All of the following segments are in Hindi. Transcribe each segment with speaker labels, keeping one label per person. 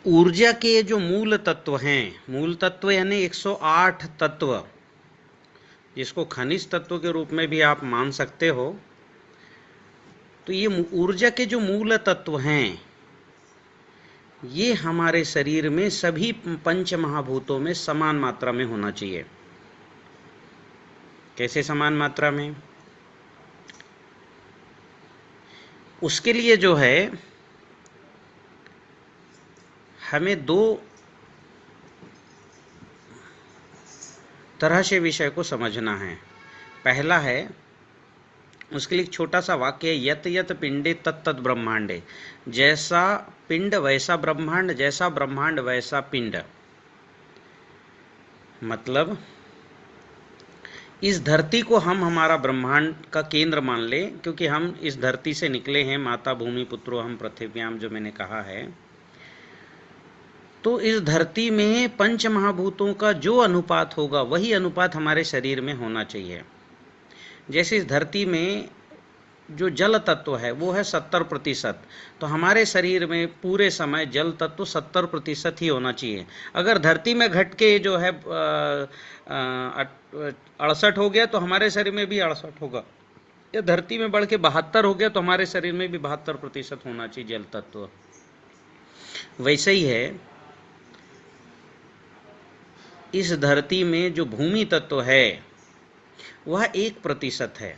Speaker 1: ऊर्जा के जो मूल तत्व हैं, मूल तत्व यानी 108 तत्व, जिसको खनिज तत्व के रूप में भी आप मान सकते हो, तो ये ऊर्जा के जो मूल तत्व हैं, ये हमारे शरीर में सभी पंच महाभूतों में समान मात्रा में होना चाहिए। कैसे समान मात्रा में? उसके लिए जो है हमें दो तरह से विषय को समझना है। पहला है, उसके लिए एक छोटा सा वाक्य है, यत यत पिंडे तत् तत् ब्रह्मांडे, जैसा पिंड वैसा ब्रह्मांड, जैसा ब्रह्मांड वैसा पिंड। मतलब इस धरती को हम हमारा ब्रह्मांड का केंद्र मान ले, क्योंकि हम इस धरती से निकले हैं, माता भूमि पुत्रो हम पृथिव्याम, जो मैंने कहा है। तो इस धरती में पंच महाभूतों का जो अनुपात होगा वही अनुपात हमारे शरीर में होना चाहिए। जैसे इस धरती में जो जल तत्व है वो है 70%, तो हमारे शरीर में पूरे समय जल तत्व 70% ही होना चाहिए। अगर धरती में घट के जो है 68 हो गया तो हमारे शरीर में भी 68 होगा, या धरती में बढ़ के 72 हो गया तो हमारे शरीर में भी 72% होना चाहिए जल तत्व। वैसे ही है, इस धरती में जो भूमि तत्व है वह 1% है।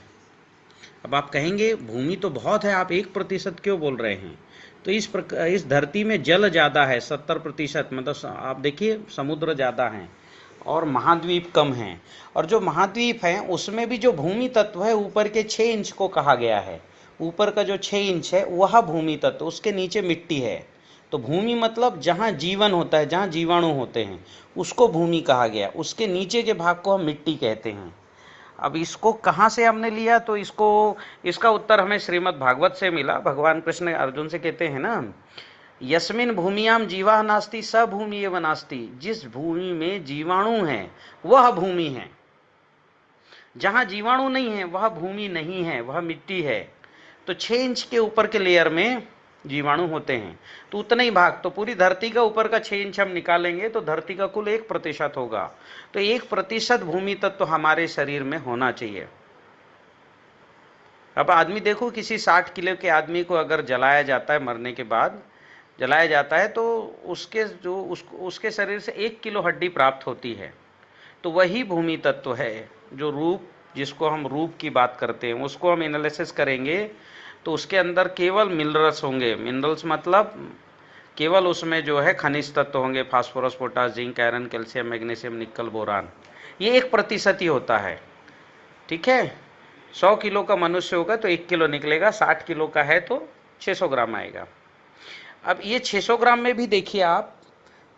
Speaker 1: अब आप कहेंगे भूमि तो बहुत है, आप 1% क्यों बोल रहे हैं? तो इस धरती में जल ज़्यादा है 70%, मतलब आप देखिए समुद्र ज़्यादा हैं और महाद्वीप कम हैं, और जो महाद्वीप हैं उसमें भी जो भूमि तत्व है ऊपर के 6 इंच को कहा गया है। ऊपर का जो 6 इंच है वह भूमि तत्व, उसके नीचे मिट्टी है। तो भूमि मतलब जहाँ जीवन होता है, जहाँ जीवाणु होते हैं, उसको भूमि कहा गया। उसके नीचे के भाग को हम मिट्टी कहते हैं। अब इसको कहाँ से हमने लिया? तो इसका उत्तर हमें श्रीमद् भागवत से मिला। भगवान कृष्ण अर्जुन से कहते हैं ना, यस्मिन भूमियाम जीवा नास्ति स भूमि एव नास्ति, जिस भूमि में जीवाणु है वह भूमि है। जहाँ जीवाणु नहीं है वह भूमि नहीं है, वह मिट्टी है। तो 6 इंच के ऊपर के लेयर में जीवाणु होते हैं, तो उतना ही भाग, तो पूरी धरती का ऊपर का 6 इंच हम निकालेंगे तो धरती का कुल 1% होगा। तो 1% भूमि तत्व तो हमारे शरीर में होना चाहिए। अब आदमी देखो, किसी 60 किलो के आदमी को अगर जलाया जाता है, मरने के बाद जलाया जाता है, तो उसके शरीर से 1 किलो हड्डी प्राप्त होती है। तो वही भूमि तत्व है जो रूप, जिसको हम रूप की बात करते हैं, उसको हम एनालिसिस करेंगे तो उसके अंदर केवल मिनरल्स होंगे। मिनरल्स मतलब केवल उसमें जो है खनिज तत्व होंगे, phosphorus, potash, zinc, iron, calcium, magnesium, निकल, बोरान। ये 1% ही होता है। ठीक है, 100 किलो का मनुष्य होगा तो 1 किलो निकलेगा, 60 किलो का है तो 600 ग्राम आएगा। अब ये 600 ग्राम में भी देखिए आप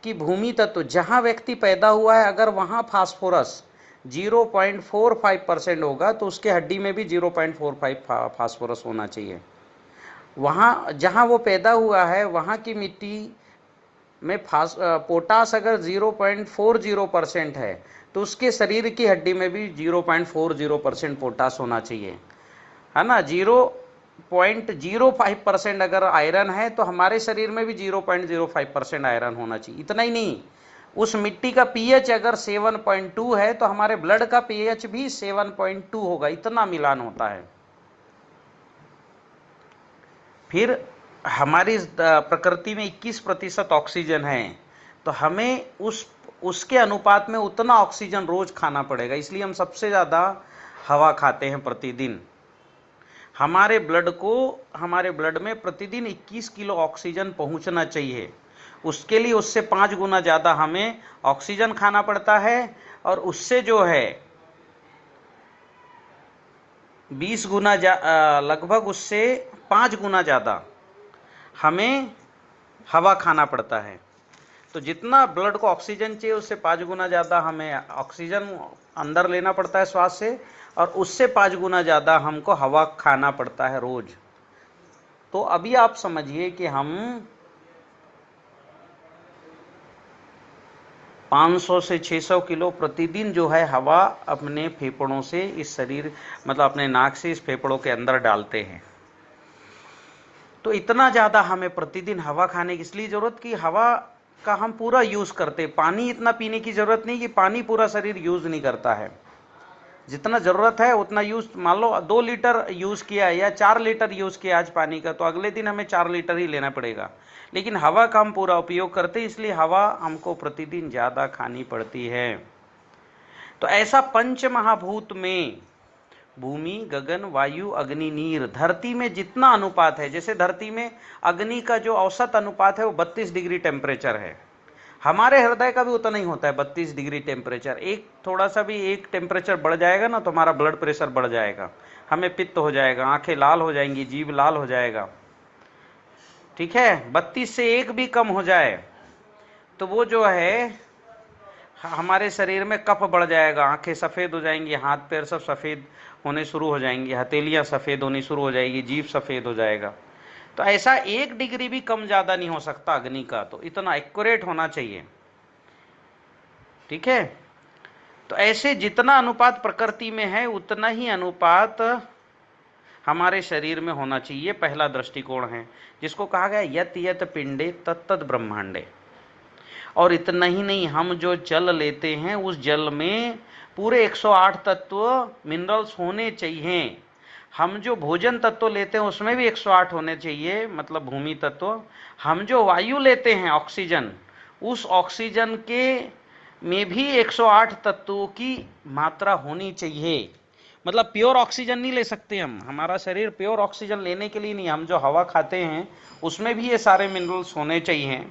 Speaker 1: कि भूमि तत्व जहां व्यक्ति पैदा हुआ है, अगर वहां फास्फोरस 0.45% होगा तो उसके हड्डी में भी 0.45 फास्फोरस होना चाहिए। वहाँ जहाँ वो पैदा हुआ है वहाँ की मिट्टी में पोटास अगर 0.40% है तो उसके शरीर की हड्डी में भी 0.40% पोटास होना चाहिए, है ना। 0.05% अगर आयरन है तो हमारे शरीर में भी 0.05% आयरन होना चाहिए। इतना ही नहीं, उस मिट्टी का पीएच अगर 7.2 है तो हमारे ब्लड का पीएच भी 7.2 होगा। इतना मिलान होता है। फिर हमारी प्रकृति में 21% ऑक्सीजन है, तो हमें उसके अनुपात में उतना ऑक्सीजन रोज खाना पड़ेगा। इसलिए हम सबसे ज़्यादा हवा खाते हैं प्रतिदिन। हमारे ब्लड में प्रतिदिन 21 किलो ऑक्सीजन पहुंचना चाहिए। उसके लिए उससे 5 गुना ज़्यादा हमें ऑक्सीजन खाना पड़ता है, और उससे जो है 20 गुना लगभग उससे 5 गुना ज़्यादा हमें हवा खाना पड़ता है। तो जितना ब्लड को ऑक्सीजन चाहिए उससे 5 गुना ज़्यादा हमें ऑक्सीजन अंदर लेना पड़ता है श्वास से, और उससे 5 गुना ज़्यादा हमको हवा खाना पड़ता है रोज। तो अभी आप समझिए कि हम 500 से 600 किलो प्रतिदिन जो है हवा अपने फेफड़ों से इस शरीर, मतलब अपने नाक से इस फेफड़ों के अंदर डालते हैं। तो इतना ज़्यादा हमें प्रतिदिन हवा खाने की इसलिए ज़रूरत कि हवा का हम पूरा यूज करते। पानी इतना पीने की जरूरत नहीं कि पानी पूरा शरीर यूज नहीं करता है, जितना जरूरत है उतना यूज। मान लो 2 लीटर यूज किया या 4 लीटर यूज किया आज पानी का, तो अगले दिन हमें 4 लीटर ही लेना पड़ेगा। लेकिन हवा का हम पूरा उपयोग करते, इसलिए हवा हमको प्रतिदिन ज्यादा खानी पड़ती है। तो ऐसा पंच महाभूत में भूमि, गगन, वायु, अग्नि, नीर, धरती में जितना अनुपात है, जैसे धरती में अग्नि का जो औसत अनुपात है वो 32 डिग्री टेम्परेचर है, हमारे हृदय का भी उतना ही होता है 32 डिग्री टेम्परेचर। एक थोड़ा सा भी एक टेम्परेचर बढ़ जाएगा ना तो हमारा ब्लड प्रेशर बढ़ जाएगा, हमें पित्त हो जाएगा, आंखें लाल हो जाएंगी, जीभ लाल हो जाएगा। ठीक है, 32 से एक भी कम हो जाए तो वो जो है हमारे शरीर में कफ बढ़ जाएगा, आंखें सफेद हो जाएंगी, हाथ पैर सब सफेद होने शुरू हो जाएंगी, हथेलियां सफेद होनी शुरू हो जाएगी, जीभ सफेद हो जाएगा। तो ऐसा 1 डिग्री भी कम ज्यादा नहीं हो सकता अग्नि का, तो इतना एक्यूरेट होना चाहिए। ठीक है, तो ऐसे जितना अनुपात प्रकृति में है उतना ही अनुपात हमारे शरीर में होना चाहिए, पहला दृष्टिकोण है, जिसको कहा गया यत यत पिंडे तत्तद ब्रह्मांडे। और इतना ही नहीं, हम जो जल लेते हैं उस जल में पूरे 108 तत्व मिनरल्स होने चाहिए। हम जो भोजन तत्व लेते हैं उसमें भी 108 होने चाहिए, मतलब भूमि तत्व। हम जो वायु लेते हैं ऑक्सीजन, उस ऑक्सीजन के में भी 108 तत्वों की मात्रा होनी चाहिए। मतलब प्योर ऑक्सीजन नहीं ले सकते हम, हमारा शरीर प्योर ऑक्सीजन लेने के लिए नहीं, हम जो हवा खाते हैं उसमें भी ये सारे मिनरल्स होने चाहिए।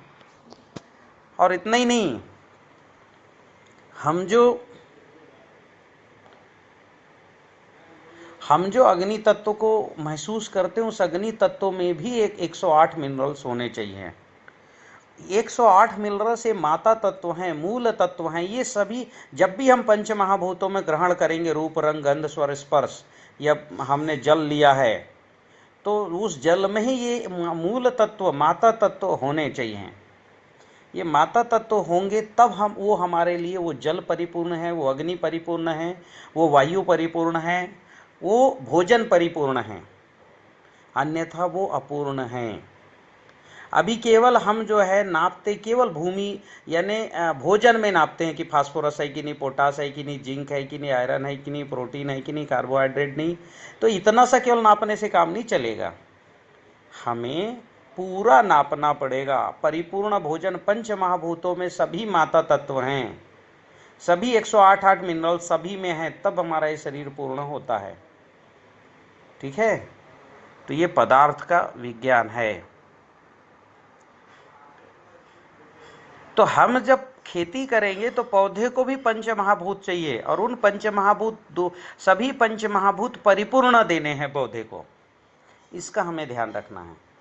Speaker 1: और इतना ही नहीं, हम जो अग्नि तत्व को महसूस करते हैं उस अग्नि तत्व में भी एक 108 मिनरल्स होने चाहिए। 108 मिनरल से माता तत्व हैं, मूल तत्व हैं, ये सभी जब भी हम पंच महाभूतों में ग्रहण करेंगे, रूप रंग गंध स्वर स्पर्श, या हमने जल लिया है तो उस जल में ही ये मूल तत्व माता तत्व होने चाहिए। ये माता तत्व होंगे तब हम वो हमारे लिए वो जल परिपूर्ण है, वो अग्नि परिपूर्ण है, वो वायु परिपूर्ण है, वो भोजन परिपूर्ण है, अन्यथा वो अपूर्ण है। अभी केवल हम जो है नापते केवल भूमि यानी भोजन में नापते हैं कि फास्फोरस है कि नहीं, पोटास है कि नहीं, जिंक है कि नहीं, आयरन है कि नहीं, प्रोटीन है कि नहीं, कार्बोहाइड्रेट नहीं। तो इतना सा केवल नापने से काम नहीं चलेगा, हमें पूरा नापना पड़ेगा। परिपूर्ण भोजन पंच महाभूतों में सभी माता तत्व हैं, सभी 108 मिनरल सभी में हैं, तब हमारा ये शरीर पूर्ण होता है। ठीक है, तो ये पदार्थ का विज्ञान है। तो हम जब खेती करेंगे तो पौधे को भी पंच महाभूत चाहिए, और उन पंच महाभूत सभी पंच महाभूत परिपूर्ण देने हैं पौधे को, इसका हमें ध्यान रखना है।